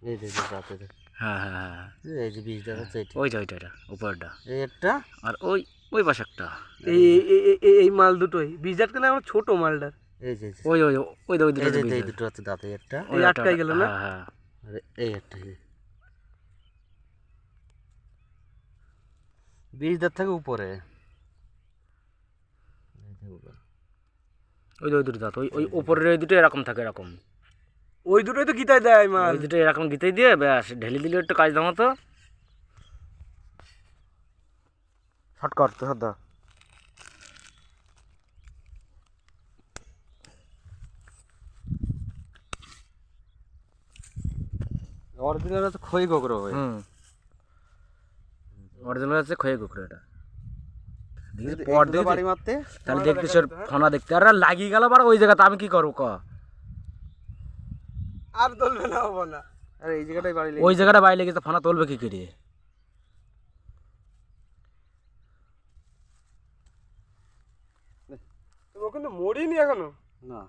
এই যে দাঁতে হ্যাঁ হ্যাঁ হ্যাঁ এই যে বীজ দেখাচ্ছে এটা ওইটা উপরটা এই একটা আর ওই ওই পাশে একটা এই এই মাল দুটোই বীজ আটকে না আমার ছোট মালটার। এই যে ওই ওই ওই ওই দুটো এই যে বীজ এই দুটো আছে দাঁতে একটা ওই এই একটা আটকাই গেল না? হ্যাঁ হ্যাঁ আর এই একটা বীজ দাঁত থাকে উপরে ওই ওই দুটো দাঁত ওই ওই উপরের ওই দুটো এরকম থাকে এরকম ওই দুটোই তো গিতায় দেয় মাল। ওই দুটো এরকম গিতেই দিয়ে ব্যাস ঢেলে দিলে একটু কাজ দাম তো শর্ট করতে হতো। অরিজিনাল আছে খই গোগরো হয়। অরিজিনাল আছে খয়ে কুকুর এটা পর দিয়ে বাড়ি মারতে তাহলে দেখতেছ ফোনা দেখতে আর লাগিয়ে গেল আবার ওই জায়গাতে আমি কি করবো ক আর তুলবে না হবো না। আর এই জায়গাটাই বাড়ি ওই জায়গাটা বাইরে লেগেছে ফোনা তুলবে কি করে ও কিন্তু মরিনি এখনো।